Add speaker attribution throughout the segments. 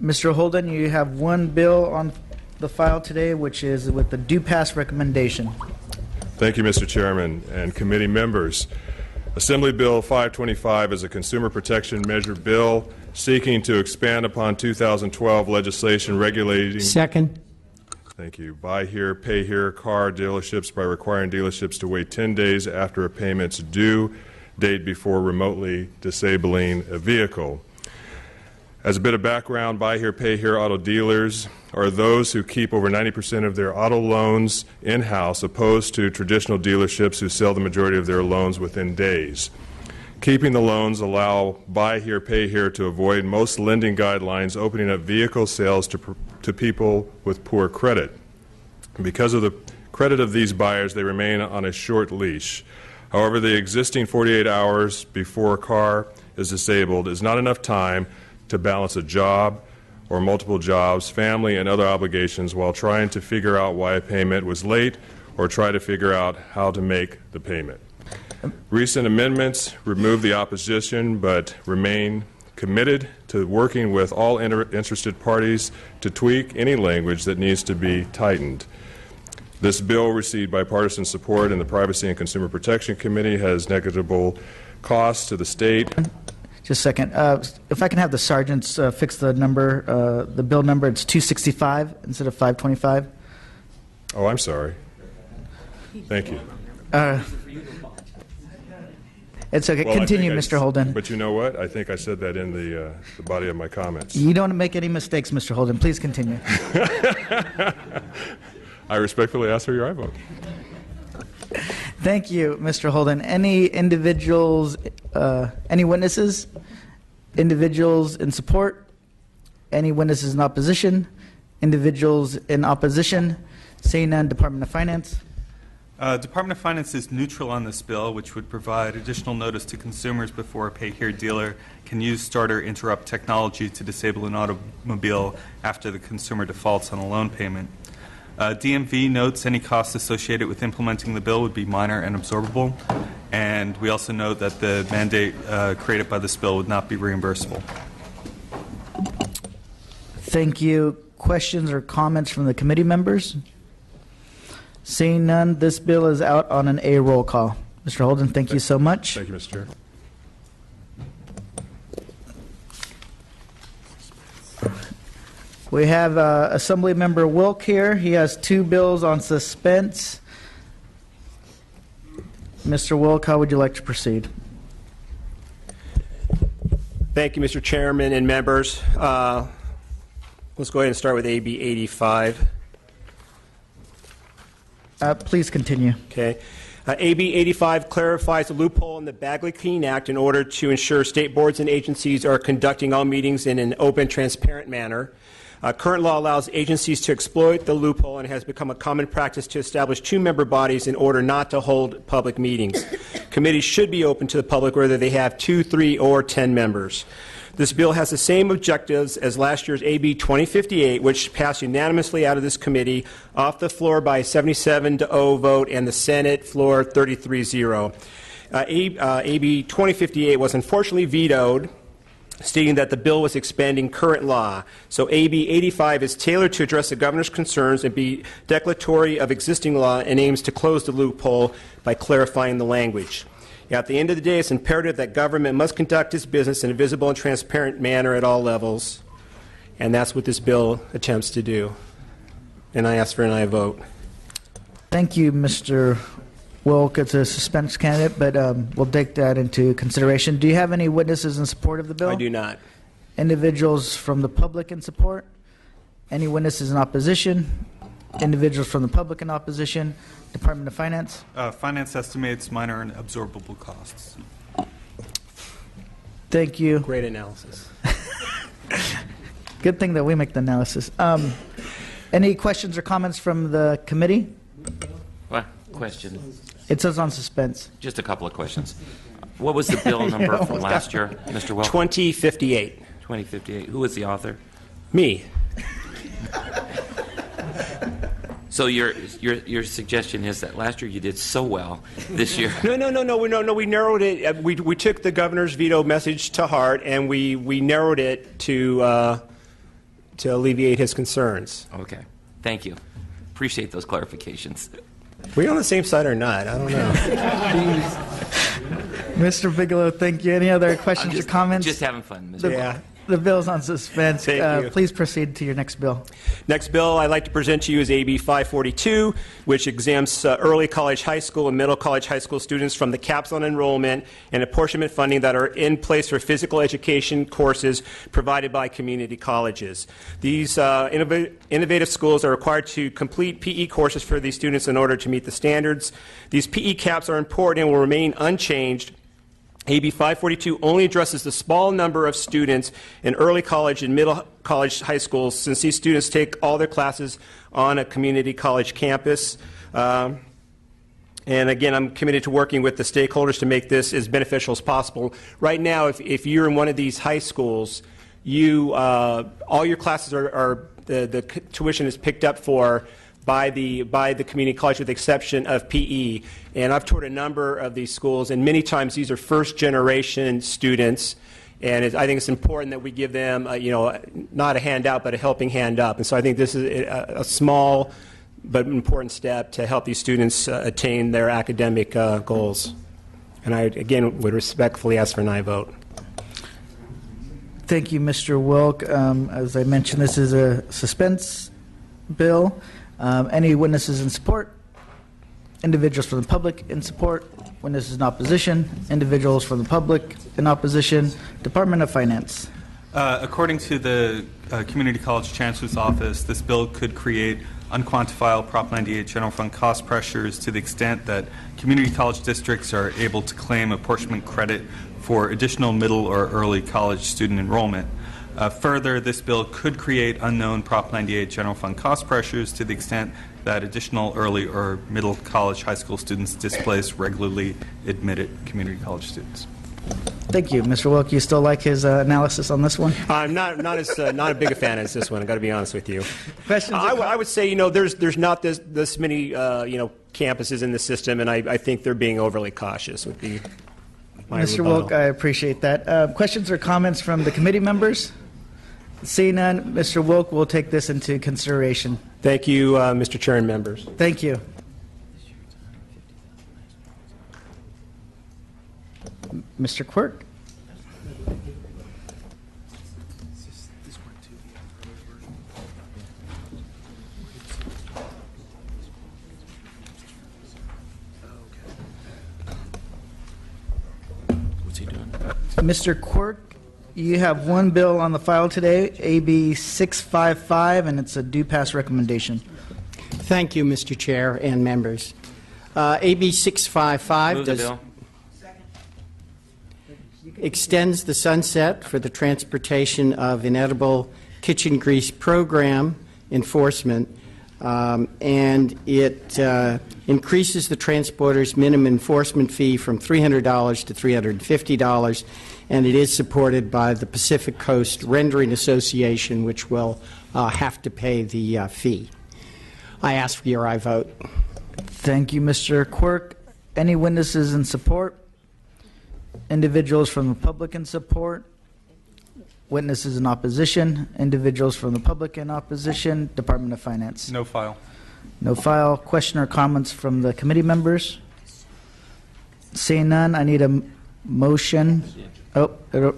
Speaker 1: Mr. Holden, you have one bill on the file today, which is with the due pass recommendation.
Speaker 2: Thank you, Mr. Chairman and committee members. Assembly Bill 525 is a consumer protection measure bill seeking to expand upon 2012 legislation regulating
Speaker 3: Second.
Speaker 2: Thank you. Buy here, pay here car dealerships by requiring dealerships to wait 10 days after a payment's due date before remotely disabling a vehicle. As a bit of background, buy here, pay here auto dealers are those who keep over 90% of their auto loans in-house, opposed to traditional dealerships who sell the majority of their loans within days. Keeping the loans allow buy here, pay here to avoid most lending guidelines opening up vehicle sales to people with poor credit. Because of the credit of these buyers, they remain on a short leash. However, the existing 48 hours before a car is disabled is not enough time to balance a job or multiple jobs, family, and other obligations while trying to figure out why a payment was late or try to figure out how to make the payment. Recent amendments remove the opposition but remain committed to working with all interested parties to tweak any language that needs to be tightened. This bill received bipartisan support in the Privacy and Consumer Protection Committee, has negligible costs to the state.
Speaker 1: Just a second. If I can have the sergeants fix the number, the bill number, it's 265 instead of 525.
Speaker 2: Oh, I'm sorry. Thank you.
Speaker 1: It's okay.
Speaker 2: Well,
Speaker 1: Continue, Mr. Holden.
Speaker 2: But you know what? I think I said that in the body of my comments.
Speaker 1: You don't make any mistakes, Mr. Holden. Please continue.
Speaker 2: I respectfully ask for your aye vote.
Speaker 1: Thank you, Mr. Holden. Any individuals, any witnesses? Individuals in support? Any witnesses in opposition? Individuals in opposition? Seeing none, Department of Finance.
Speaker 4: Department of Finance is neutral on this bill, which would provide additional notice to consumers before a pay-here dealer can use start or interrupt technology to disable an automobile after the consumer defaults on a loan payment. DMV notes any costs associated with implementing the bill would be minor and absorbable, and we also note that the mandate created by this bill would not be reimbursable.
Speaker 1: Thank you. Questions or comments from the committee members? Seeing none, this bill is out on an A roll call. Mr. Holden, thank you so much.
Speaker 2: Thank you, Mr. Chair.
Speaker 1: We have Assembly Member Wilk here. He has two bills on suspense. Mr. Wilk, how would you like to proceed?
Speaker 5: Thank you, Mr. Chairman and members. Let's go ahead and start with AB 85.
Speaker 1: Please continue.
Speaker 5: Okay. AB 85 clarifies the loophole in the Bagley-Keene Act in order to ensure state boards and agencies are conducting all meetings in an open, transparent manner. Current law allows agencies to exploit the loophole and has become a common practice to establish two-member bodies in order not to hold public meetings. Committees should be open to the public whether they have 2, 3, or 10 members. This bill has the same objectives as last year's AB 2058, which passed unanimously out of this committee off the floor by 77-0 vote and the Senate floor 33-0. AB 2058 was unfortunately vetoed, stating that the bill was expanding current law. So AB 85 is tailored to address the governor's concerns and be declaratory of existing law and aims to close the loophole by clarifying the language. At the end of the day, it's imperative that government must conduct its business in a visible and transparent manner at all levels, and that's what this bill attempts to do. And I ask for an aye vote.
Speaker 1: Thank you, Mr. Wilk. It's a suspense candidate, but we'll take that into consideration. Do you have any witnesses in support of the bill?
Speaker 5: I do not.
Speaker 1: Individuals from the public in support? Any witnesses in opposition? Individuals from the public in opposition? Department of Finance?
Speaker 4: Finance estimates minor and absorbable costs.
Speaker 1: Thank you.
Speaker 5: Great analysis.
Speaker 1: Good thing that we make the analysis. Any questions or comments from the committee?
Speaker 6: What question?
Speaker 1: It says on suspense.
Speaker 6: Just a couple of questions. What was the bill number from last year, Mr. Wilk?
Speaker 5: 2058.
Speaker 6: 2058. Who was the author?
Speaker 5: Me.
Speaker 6: So your suggestion is that last year you did so well. This year,
Speaker 5: No. We narrowed it. We took the governor's veto message to heart, and we narrowed it to to alleviate his concerns.
Speaker 6: Okay. Thank you. Appreciate those clarifications.
Speaker 5: We on the same side or not? I don't know.
Speaker 1: Mr. Bigelow, thank you. Any other questions or comments?
Speaker 6: Just having fun, Mr.
Speaker 5: Yeah.
Speaker 1: The bill's on suspense.
Speaker 5: Thank you.
Speaker 1: Please proceed to your next bill.
Speaker 5: Next bill I'd like to present to you is AB 542, which exempts early college high school and middle college high school students from the caps on enrollment and apportionment funding that are in place for physical education courses provided by community colleges. These innovative schools are required to complete PE courses for these students in order to meet the standards. These PE caps are important and will remain unchanged. AB 542 only addresses the small number of students in early college and middle college high schools, since these students take all their classes on a community college campus. And again, I'm committed to working with the stakeholders to make this as beneficial as possible. Right now, if you're in one of these high schools, all your classes the tuition is picked up for by the community college, with the exception of PE. And I've toured a number of these schools, and many times these are first-generation students. And I think it's important that we give them, not a handout, but a helping hand up. And so I think this is a small but important step to help these students attain their academic goals. And I, again, would respectfully ask for an aye vote.
Speaker 1: Thank you, Mr. Wilk. As I mentioned, this is a suspense bill. Any witnesses in support? Individuals from the public in support? Witnesses in opposition? Individuals from the public in opposition? Department of Finance.
Speaker 4: According to the Community College Chancellor's Office, this bill could create unquantifiable Prop 98 general fund cost pressures to the extent that community college districts are able to claim apportionment credit for additional middle or early college student enrollment. Further, this bill could create unknown Prop 98 general fund cost pressures to the extent that additional early or middle college high school students displace regularly admitted community college students.
Speaker 5: Thank you. Mr. Wilk, you still like his analysis on this one?
Speaker 3: I'm not a big a fan as this one. I've got to be honest with you.
Speaker 5: Questions?
Speaker 3: I would say, there's not this many, campuses in the system, and I think they're being overly cautious would be my
Speaker 1: Mr.
Speaker 3: rebuttal.
Speaker 1: Wilk, I appreciate that. Questions or comments from the committee members? Seeing none, Mr. Wilk will take this into consideration.
Speaker 3: Thank you, Mr. Chair and members.
Speaker 1: Thank you. Mr. Quirk?
Speaker 6: What's he doing?
Speaker 1: Mr. Quirk, you have one bill on the file today, AB 655, and it's a due pass recommendation.
Speaker 7: Thank you, Mr. Chair and members. AB 655
Speaker 6: Move the bill.
Speaker 7: extends the sunset for the transportation of inedible kitchen grease program enforcement, and it increases the transporter's minimum enforcement fee from $300 to $350, and it is supported by the Pacific Coast Rendering Association, which will have to pay the fee. I ask for your aye vote.
Speaker 1: Thank you, Mr. Quirk. Any witnesses in support? Individuals from the public in support? Witnesses in opposition? Individuals from the public in opposition? Department of Finance.
Speaker 4: No file.
Speaker 1: No file. Question or comments from the committee members? Seeing none, I need a motion. Bill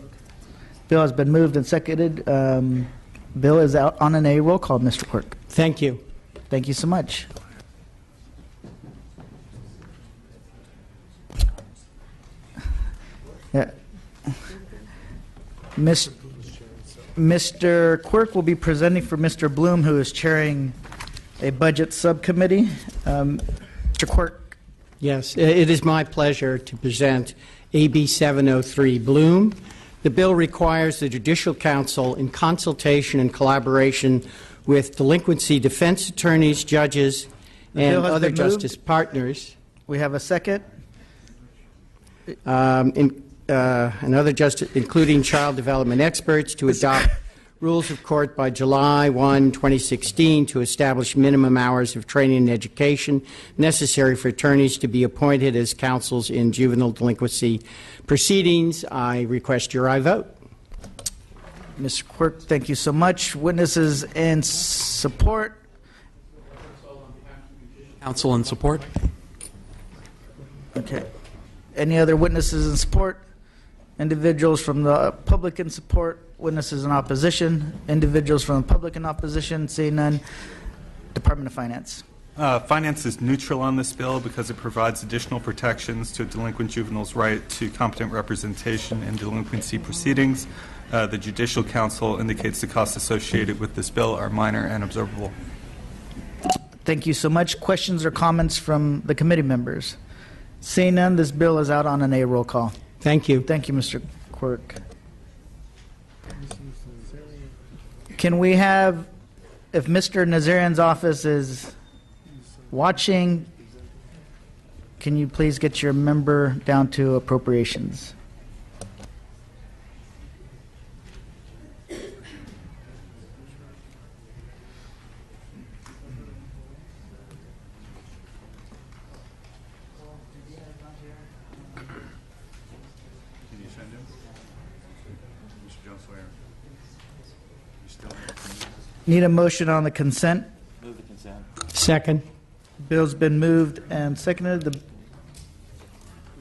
Speaker 1: has been moved and seconded. Bill is out on an A. Roll call, Mr. Quirk.
Speaker 7: Thank you.
Speaker 1: Thank you so much. Yeah. Mr. Quirk will be presenting for Mr. Bloom, who is chairing a budget subcommittee. Mr. Quirk.
Speaker 7: Yes, it is my pleasure to present AB 703 Bloom. The bill requires the Judicial Council, in consultation and collaboration with delinquency defense attorneys, judges, and other justice partners.
Speaker 1: We have a second.
Speaker 7: Another justice, including child development experts, to adopt rules of court by July 1, 2016, to establish minimum hours of training and education necessary for attorneys to be appointed as counsels in juvenile delinquency proceedings. I request your aye vote.
Speaker 1: Mr. Quirk, thank you so much. Witnesses in support.
Speaker 8: Counsel in support.
Speaker 1: Okay. Any other witnesses in support? Individuals from the public in support, witnesses in opposition, individuals from the public in opposition, seeing none. Department of Finance.
Speaker 4: Finance is neutral on this bill because it provides additional protections to a delinquent juvenile's right to competent representation in delinquency proceedings. The Judicial Council indicates the costs associated with this bill are minor and observable.
Speaker 1: Thank you so much. Questions or comments from the committee members? Seeing none, this bill is out on an A roll call.
Speaker 7: Thank you.
Speaker 1: Thank you, Mr. Quirk. Can we have, if Mr. Nazarian's office is watching, can you please get your member down to appropriations? Need a motion on the consent?
Speaker 6: Move the consent.
Speaker 7: Second.
Speaker 1: Bill's been moved and seconded.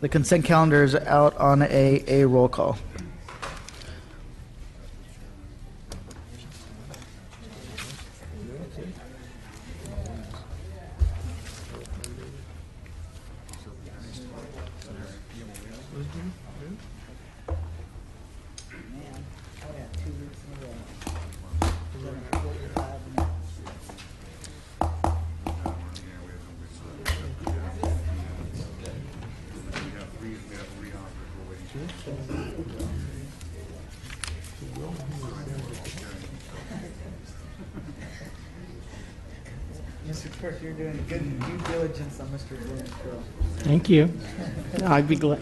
Speaker 1: The consent calendar is out on a roll call. Mr. Quirk, you're doing good due diligence on Mr. Williams' bill.
Speaker 7: Thank you. I'd be glad.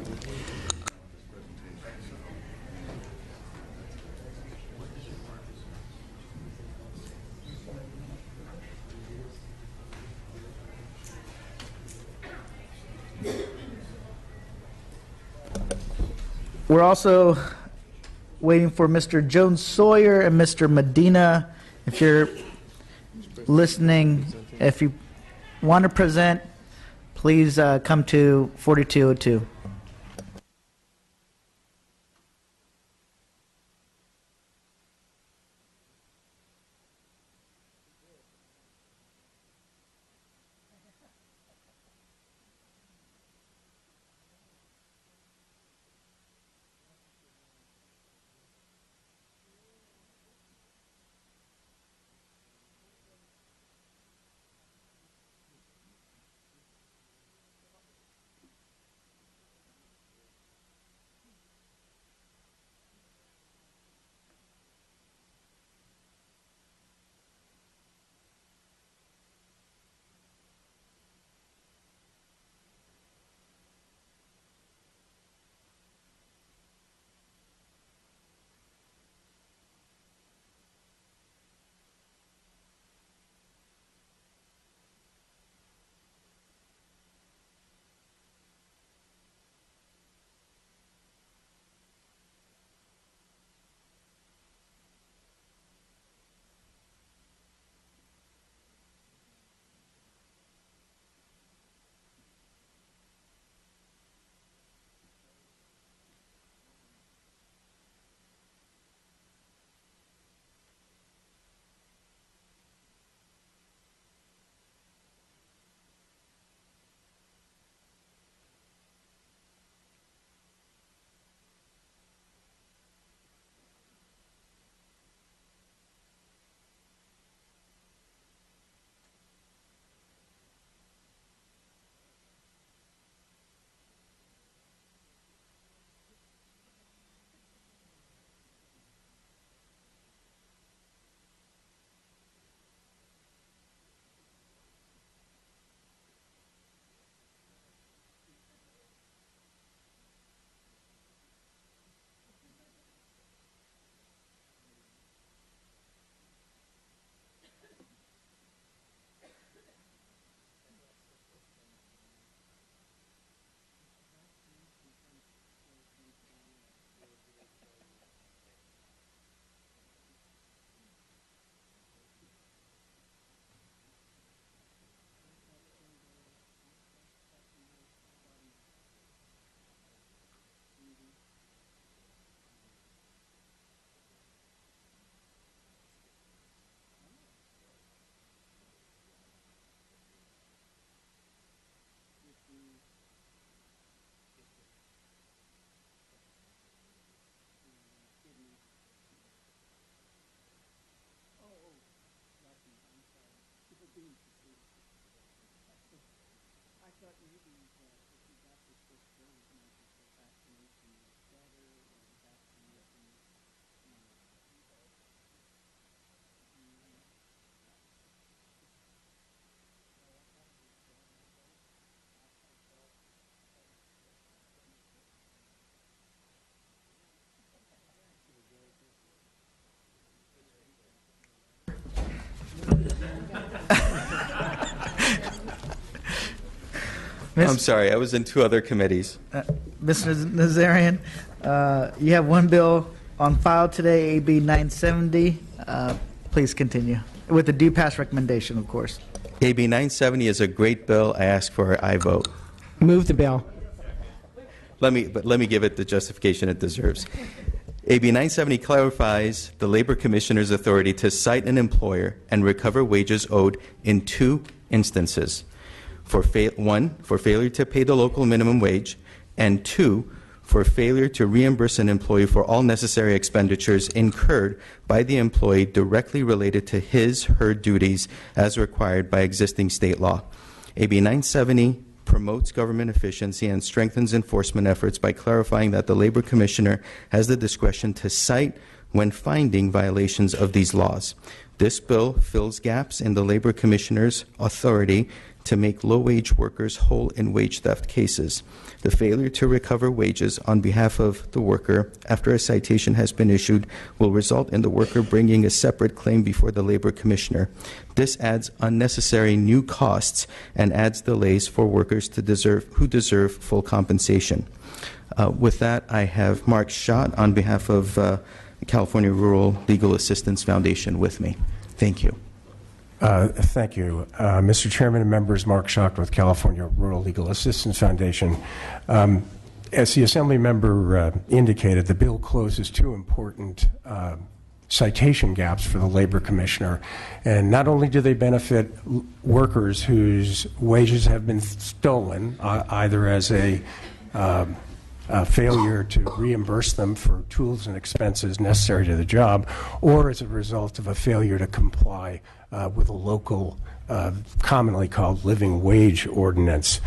Speaker 1: We're also waiting for Mr. Jones Sawyer and Mr. Medina. If you're listening, if you want to present, please come to 4202.
Speaker 8: I'm sorry, I was in two other committees.
Speaker 1: Mr. Nazarian, you have one bill on file today, AB 970. Please continue with the due pass recommendation, of course.
Speaker 8: AB 970 is a great bill. I ask for an aye vote.
Speaker 7: Move the bill.
Speaker 8: Let me give it the justification it deserves. AB 970 clarifies the Labor Commissioner's authority to cite an employer and recover wages owed in two instances. One, for failure to pay the local minimum wage, and two, for failure to reimburse an employee for all necessary expenditures incurred by the employee directly related to his/her duties as required by existing state law. AB 970 promotes government efficiency and strengthens enforcement efforts by clarifying that the Labor Commissioner has the discretion to cite when finding violations of these laws. This bill fills gaps in the Labor Commissioner's authority to make low-wage workers whole in wage theft cases. The failure to recover wages on behalf of the worker after a citation has been issued will result in the worker bringing a separate claim before the Labor Commissioner. This adds unnecessary new costs and adds delays for workers who deserve full compensation. With that, I have Mark Schott on behalf of the California Rural Legal Assistance Foundation with me. Thank you.
Speaker 9: Thank you. Mr. Chairman and members, Mark Schacht with California Rural Legal Assistance Foundation. As the Assembly member indicated, the bill closes two important citation gaps for the Labor Commissioner. And not only do they benefit workers whose wages have been stolen, either as a failure to reimburse them for tools and expenses necessary to the job, or as a result of a failure to comply with a local, commonly called living wage ordinance.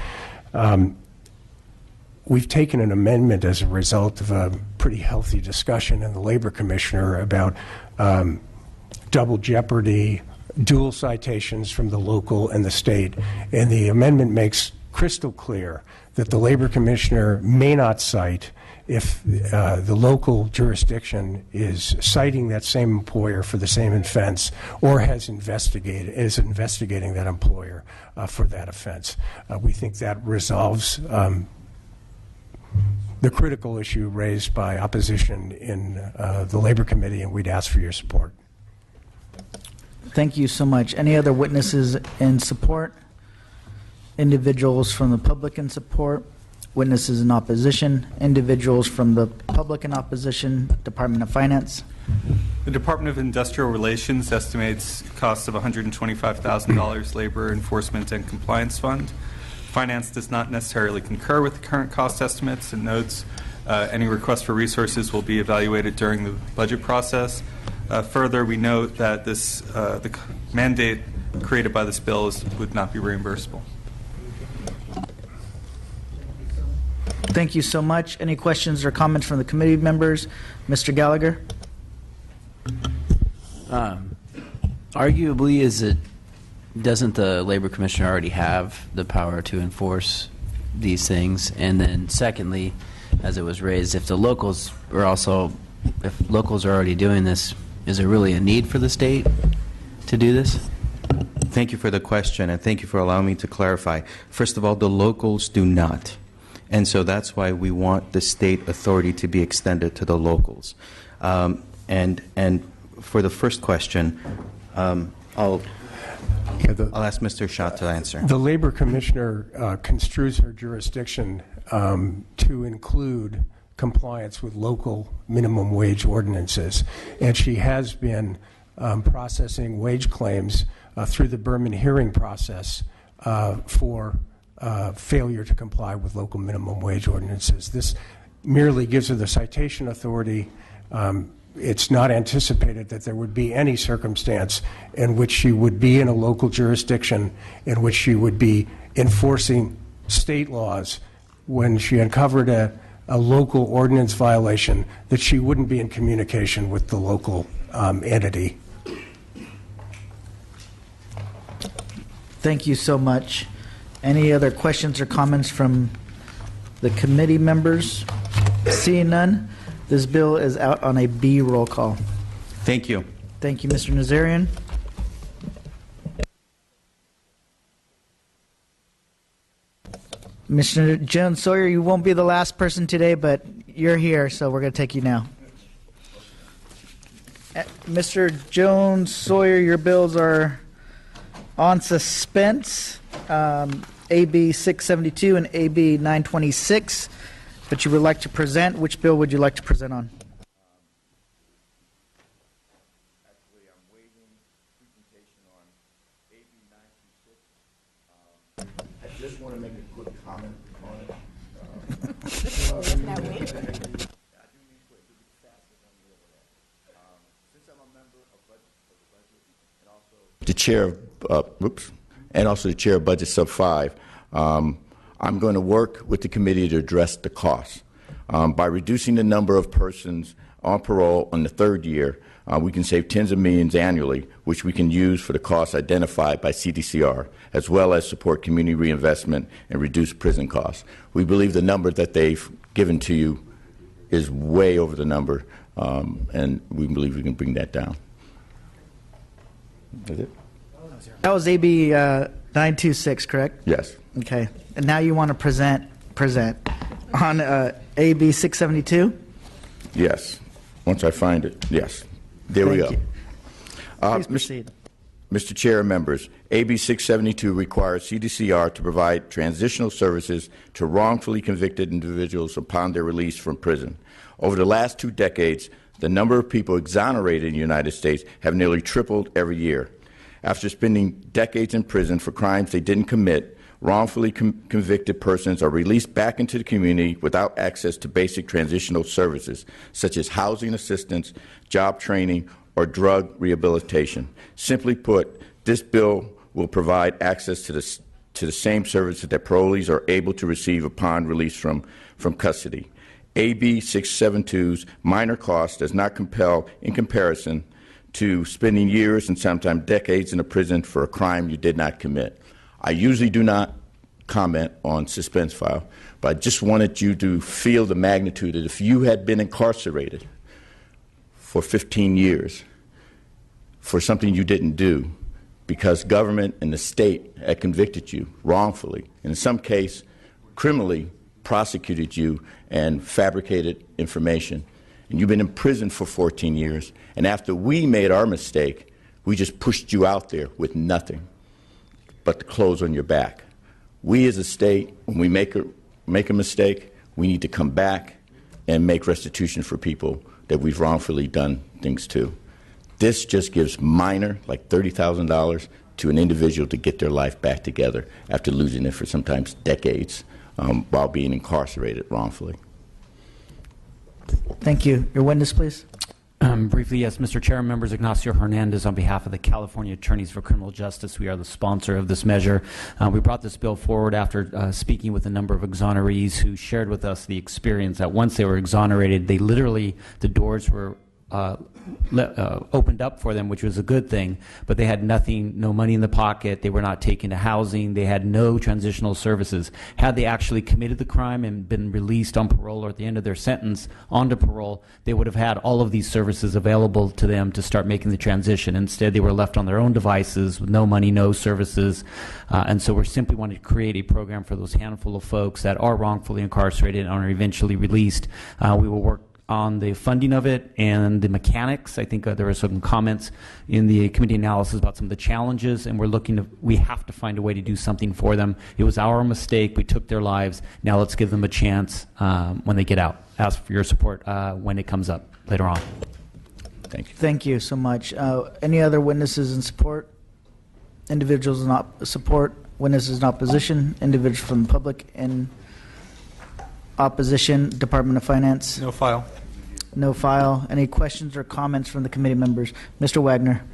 Speaker 9: We've taken an amendment as a result of a pretty healthy discussion in the Labor Commissioner about double jeopardy, dual citations from the local and the state, and the amendment makes crystal clear that the Labor Commissioner may not cite if the local jurisdiction is citing that same employer for the same offense or is investigating that employer for that offense. We think that resolves the critical issue raised by opposition in the Labor Committee, and we'd ask for your support.
Speaker 1: Thank you so much. Any other witnesses in support? Individuals from the public in support? Witnesses in opposition? Individuals from the public in opposition? Department of Finance?
Speaker 4: The Department of Industrial Relations estimates costs of $125,000 labor enforcement and compliance fund. Finance does not necessarily concur with the current cost estimates and notes any request for resources will be evaluated during the budget process. Further, we note that the mandate created by this bill would not be reimbursable.
Speaker 1: Thank you so much. Any questions or comments from the committee members? Mr. Gallagher?
Speaker 10: Arguably, doesn't the Labor Commissioner already have the power to enforce these things? And then secondly, as it was raised, if locals are already doing this, is there really a need for the state to do this?
Speaker 8: Thank you for the question, and thank you for allowing me to clarify. First of all, the locals do not. And so that's why we want the state authority to be extended to the locals. And for the first question, I'll ask Mr. Schott to answer.
Speaker 9: The Labor Commissioner construes her jurisdiction to include compliance with local minimum wage ordinances, and she has been processing wage claims through the Berman hearing process for failure to comply with local minimum wage ordinances. This merely gives her the citation authority. It's not anticipated that there would be any circumstance in which she would be in a local jurisdiction in which she would be enforcing state laws when she uncovered a local ordinance violation, that she wouldn't be in communication with the local entity.
Speaker 1: Thank you so much. Any other questions or comments from the committee members? Seeing none, this bill is out on a B roll call.
Speaker 8: Thank you.
Speaker 1: Thank you, Mr. Nazarian. Mr. Jones Sawyer, you won't be the last person today, but you're here, so we're going to take you now. Mr. Jones Sawyer, your bills are on suspense, AB 672 and AB 926, but you would like to present. Which bill would you like to present on?
Speaker 11: Actually, I'm waiving presentation on AB 926. I just want to make a quick comment on it. Since I'm a member of budget and also the chair of the chair of Budget Sub 5, I'm going to work with the committee to address the costs. By reducing the number of persons on parole in the third year, we can save tens of millions annually, which we can use for the costs identified by CDCR, as well as support community reinvestment and reduce prison costs. We believe the number that they've given to you is way over the number, and we believe we can bring that down. Is it?
Speaker 1: That was AB 926, correct?
Speaker 11: Yes.
Speaker 1: Okay. And now you want to present on AB 672?
Speaker 11: Yes. Once I find it, yes. There we go.
Speaker 1: Thank you. Please proceed.
Speaker 11: Mr. Chair and members, AB 672 requires CDCR to provide transitional services to wrongfully convicted individuals upon their release from prison. Over the last 2 decades, the number of people exonerated in the United States have nearly tripled every year. After spending decades in prison for crimes they didn't commit, wrongfully convicted persons are released back into the community without access to basic transitional services, such as housing assistance, job training, or drug rehabilitation. Simply put, this bill will provide access to the same services that parolees are able to receive upon release from custody. AB 672's minor cost does not compel in comparison to spending years and sometimes decades in a prison for a crime you did not commit. I usually do not comment on suspense file, but I just wanted you to feel the magnitude that if you had been incarcerated for 15 years for something you didn't do because government and the state had convicted you wrongfully, and in some case criminally prosecuted you and fabricated information, and you've been in prison for 14 years, and after we made our mistake, we just pushed you out there with nothing but the clothes on your back. We as a state, when we make a mistake, we need to come back and make restitution for people that we've wrongfully done things to. This just gives minor, like $30,000, to an individual to get their life back together after losing it for sometimes decades while being incarcerated wrongfully.
Speaker 1: Thank you. Your witness, please.
Speaker 12: Briefly, yes, Mr. Chair, members, Ignacio Hernandez on behalf of the California Attorneys for Criminal Justice. We are the sponsor of this measure. We brought this bill forward after speaking with a number of exonerees who shared with us the experience that once they were exonerated, they literally, the doors were opened up for them, which was a good thing, but they had nothing, no money in the pocket. They were not taken to housing. They had no transitional services. Had they actually committed the crime and been released on parole or at the end of their sentence onto parole, they would have had all of these services available to them to start making the transition. Instead, they were left on their own devices with no money, no services. And so we're simply wanting to create a program for those handful of folks that are wrongfully incarcerated and are eventually released. We will work on the funding of it and the mechanics. I think there were some comments in the committee analysis about some of the challenges, and we have to find a way to do something for them. It was our mistake. We took their lives. Now let's give them a chance when they get out. Ask for your support when it comes up later on.
Speaker 11: Thank you.
Speaker 1: Thank you so much. Any other witnesses in support? Individuals in support? Witnesses in opposition? Individuals from the public in opposition? Department of Finance?
Speaker 4: No file.
Speaker 1: No file. Any questions or comments from the committee members? Mr. Wagner.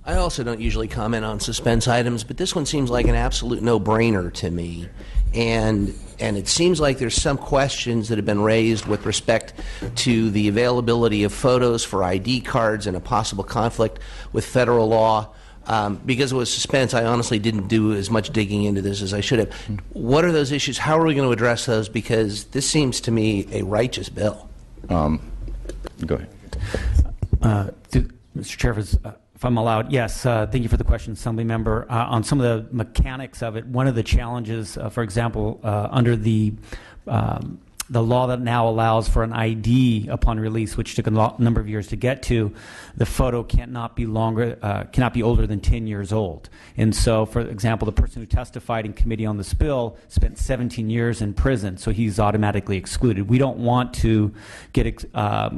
Speaker 13: I also don't usually comment on suspense items, but this one seems like an absolute no-brainer to me. And it seems like there's some questions that have been raised with respect to the availability of photos for ID cards and a possible conflict with federal law. Because it was suspense, I honestly didn't do as much digging into this as I should have. What are those issues? How are we going to address those? Because this seems to me a righteous bill.
Speaker 11: Go ahead.
Speaker 12: Mr. Chair, If I'm allowed, yes. Thank you for the question, Assembly Member. On some of the mechanics of it, one of the challenges, for example, under the law that now allows for an ID upon release, which took a number of years to get to, the photo cannot be older than 10 years old. And so, for example, the person who testified in committee on this bill spent 17 years in prison, so he's automatically excluded. We don't want to get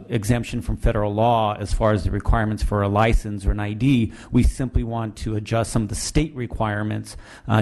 Speaker 12: exemption from federal law as far as the requirements for a license or an ID. We simply want to adjust some of the state requirements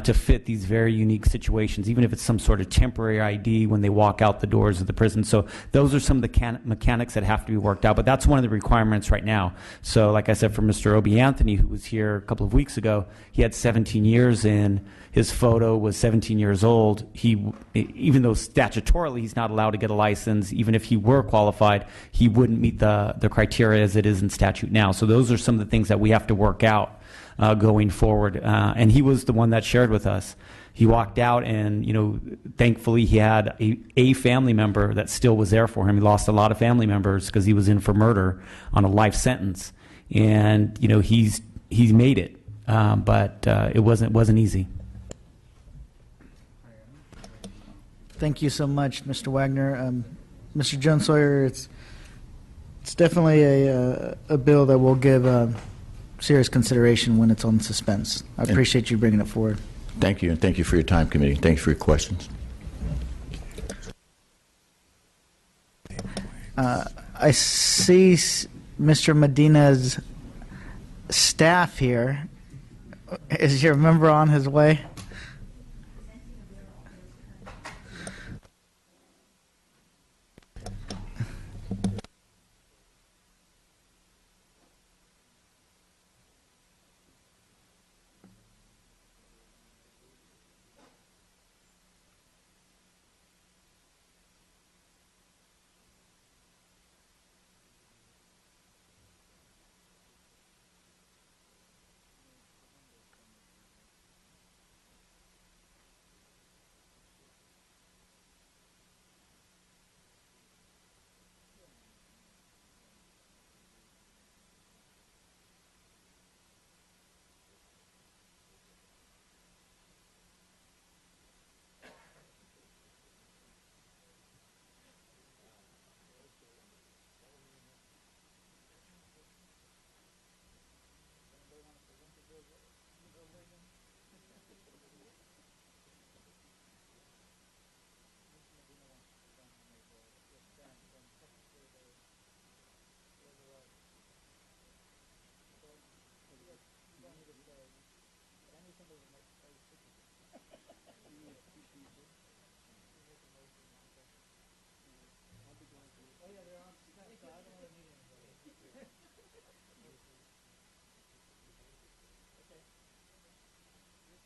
Speaker 12: to fit these very unique situations, even if it's some sort of temporary ID when they walk out the doors of the prison. So those are some of the mechanics that have to be worked out, but that's one of the requirements right now. So like I said, for Mr. Obie Anthony, who was here a couple of weeks ago, he had 17 years in. His photo was 17 years old. Even though statutorily he's not allowed to get a license, even if he were qualified, he wouldn't meet the criteria as it is in statute now. So those are some of the things that we have to work out going forward. And he was the one that shared with us. He walked out, and thankfully he had a family member that still was there for him. He lost a lot of family members because he was in for murder on a life sentence, and he's made it, but it wasn't easy.
Speaker 1: Thank you so much, Mr. Wagner. Mr. Jones Sawyer, it's definitely a bill that will give serious consideration when it's on suspense. I appreciate you bringing it forward.
Speaker 11: Thank you, and thank you for your time, committee. Thank you for your questions.
Speaker 1: I see Mr. Medina's staff here. Is your member on his way?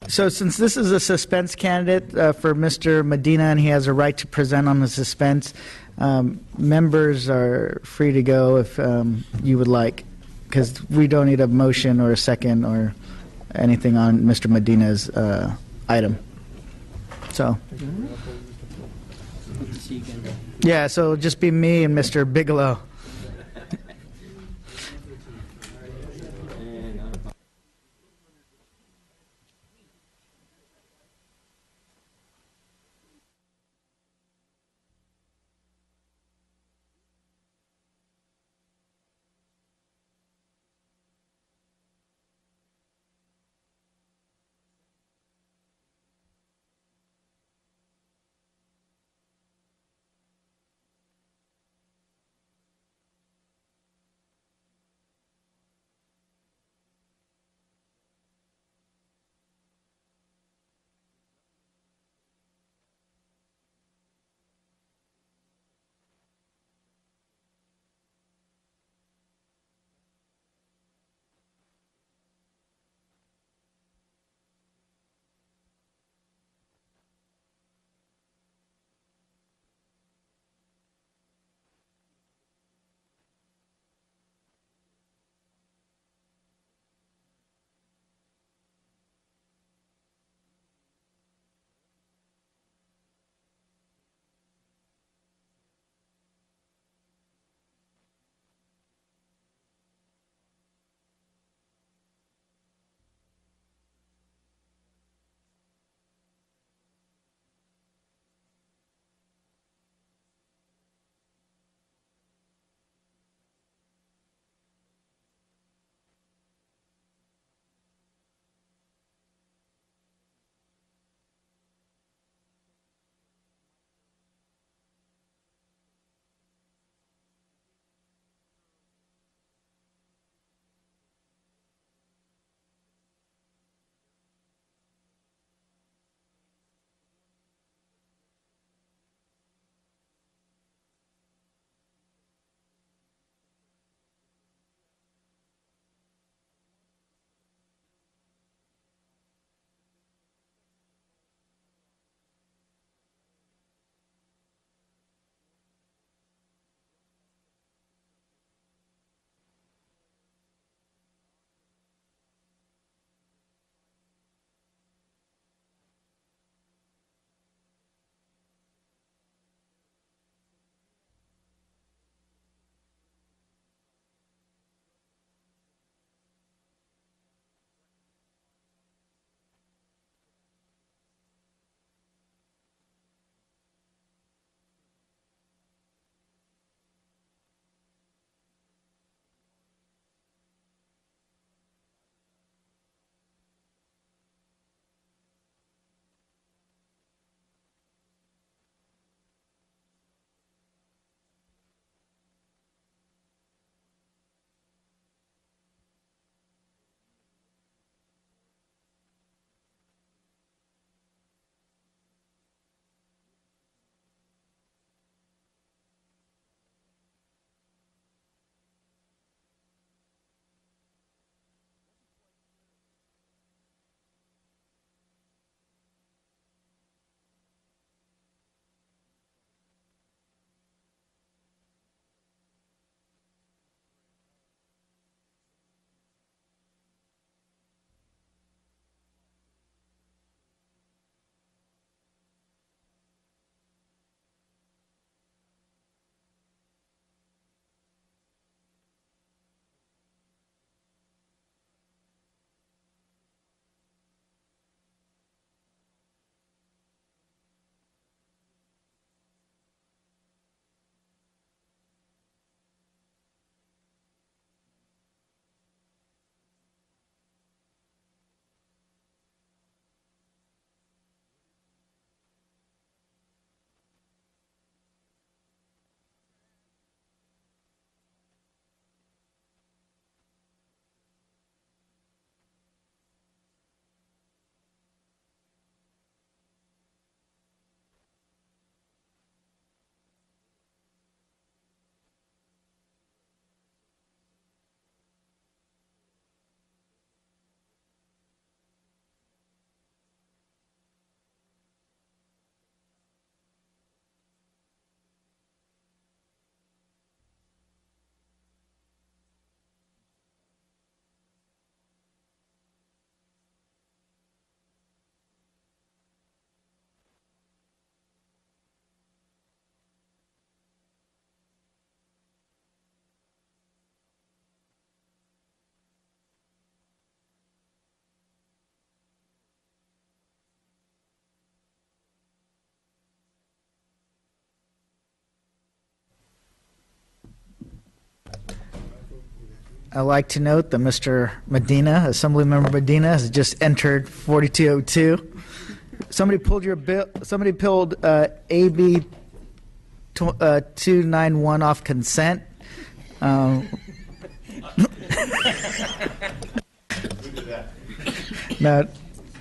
Speaker 1: So since this is a suspense candidate for Mr. Medina and he has a right to present on the suspense, members are free to go if you would like, because we don't need a motion or a second or anything on Mr. Medina's item. So, yeah, so it'll just be me and Mr. Bigelow. I'd like to note that Mr. Medina, Assemblymember Medina, has just entered 4202. Somebody pulled your bill. Somebody pulled AB 291 off consent. Now,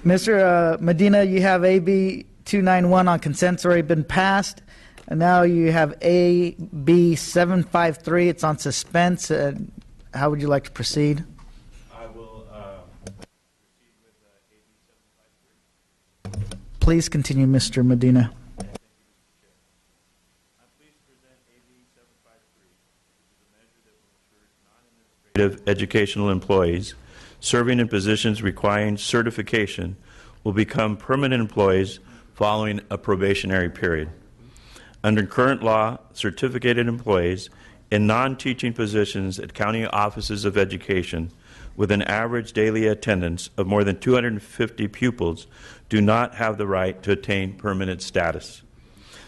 Speaker 1: Mr. Medina, you have AB 291 on consent. It's already been passed. And now you have AB 753. It's on suspense. How would you like to proceed?
Speaker 14: I will proceed with AB 753.
Speaker 1: Please continue, Mr. Medina.
Speaker 14: I'm pleased to present AB 753, which is a measure that will ensure non-administrative educational employees serving in positions requiring certification will become permanent employees following a probationary period. Under current law, certificated employees in non-teaching positions at county offices of education with an average daily attendance of more than 250 pupils do not have the right to attain permanent status.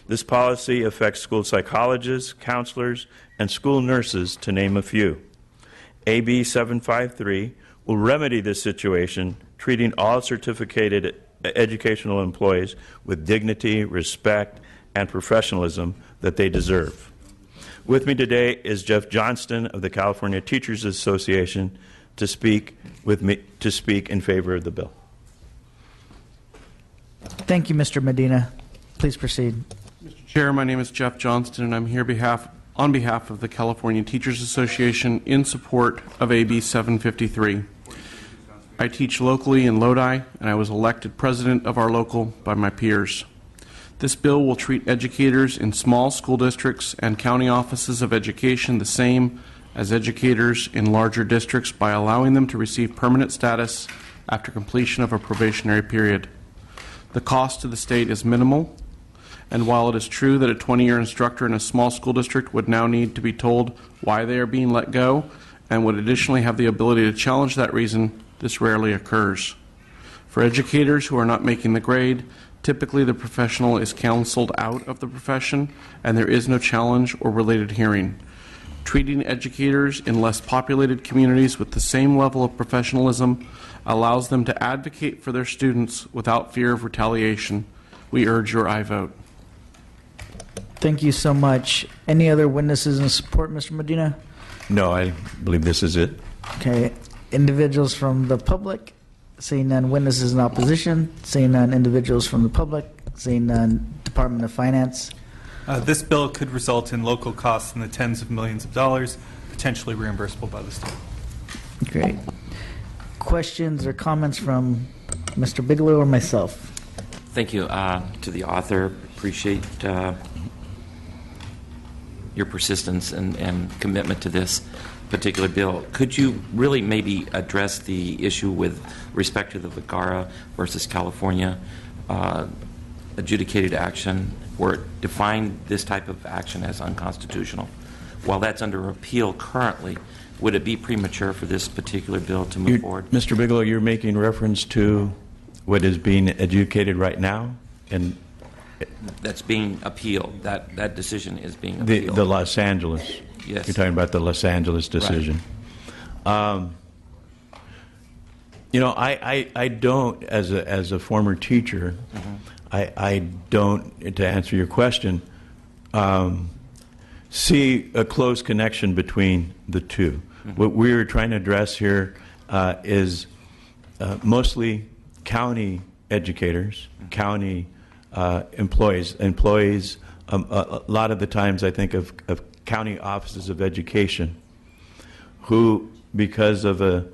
Speaker 14: This policy affects school psychologists, counselors, and school nurses, to name a few. AB 753 will remedy this situation, treating all certificated educational employees with dignity, respect, and professionalism that they deserve. With me today is Jeff Johnston of the California Teachers Association to speak in favor of the bill.
Speaker 1: Thank you, Mr. Medina. Please proceed.
Speaker 15: Mr. Chair, my name is Jeff Johnston, and I'm here on behalf of the California Teachers Association in support of AB 753. I teach locally in Lodi, and I was elected president of our local by my peers. This bill will treat educators in small school districts and county offices of education the same as educators in larger districts by allowing them to receive permanent status after completion of a probationary period. The cost to the state is minimal, and while it is true that a 20-year instructor in a small school district would now need to be told why they are being let go and would additionally have the ability to challenge that reason, this rarely occurs. For educators who are not making the grade, typically the professional is counseled out of the profession and there is no challenge or related hearing. Treating educators in less populated communities with the same level of professionalism allows them to advocate for their students without fear of retaliation. We urge your aye vote.
Speaker 1: Thank you so much. Any other witnesses in support, Mr. Medina?
Speaker 14: No, I believe this is it.
Speaker 1: Okay. Individuals from the public? Seeing none. Witnesses in opposition? Seeing none. Individuals from the public? Seeing none. Department of Finance?
Speaker 4: This bill could result in local costs in the tens of millions of dollars, potentially reimbursable by the state.
Speaker 1: Great. Questions or comments from Mr. Bigelow or myself?
Speaker 6: Thank you to the author. Appreciate your persistence and commitment to this particular bill. Could you really maybe address the issue with respect to the Vergara versus California adjudicated action, where it defined this type of action as unconstitutional? While that's under appeal currently, would it be premature for this particular bill to move forward?
Speaker 14: Mr. Bigelow, you're making reference to what is being adjudicated right now? And
Speaker 6: that's being appealed. That decision is being appealed.
Speaker 14: The Los Angeles.
Speaker 6: Yes.
Speaker 14: You're talking about the Los Angeles decision. Right. You know, I don't, as a former teacher, I don't, to answer your question, see a close connection between the two. What we're trying to address here is mostly county educators, county employees. A lot of the times I think of county offices of education who, because of a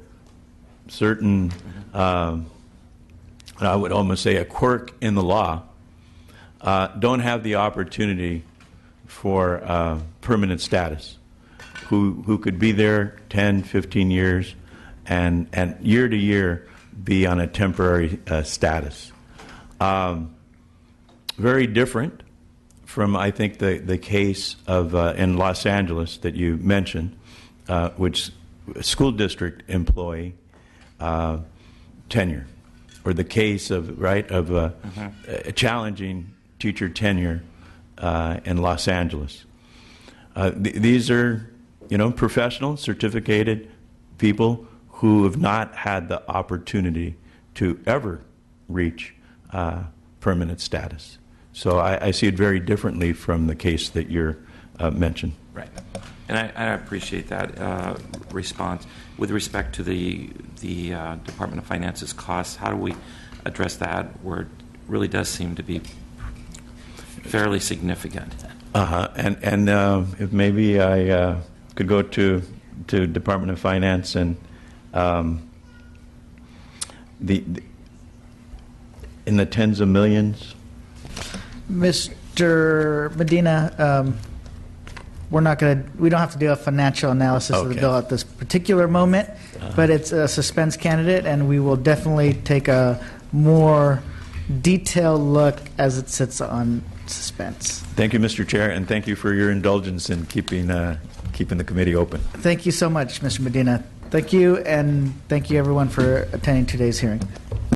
Speaker 14: certain, I would almost say a quirk in the law, don't have the opportunity for permanent status, who could be there 10, 15 years and year to year be on a temporary status. Very different from, I think, the case of in Los Angeles that you mentioned, which school district employee tenure, or the case of challenging teacher tenure in Los Angeles. These are, professional, certificated people who have not had the opportunity to ever reach permanent status. So I see it very differently from the case that you're mentioned.
Speaker 6: Right. And I appreciate that response. With respect to the Department of Finance's costs, how do we address that where it really does seem to be fairly significant?
Speaker 14: And if maybe I could go to Department of Finance and in the tens of millions.
Speaker 1: Mr. Medina, we don't have to do a financial analysis of the bill at this particular moment, but it's a suspense candidate, and we will definitely take a more detailed look as it sits on suspense.
Speaker 14: Thank you, Mr. Chair, and thank you for your indulgence in keeping the committee open.
Speaker 1: Thank you so much, Mr. Medina. Thank you, and thank you everyone for attending today's hearing.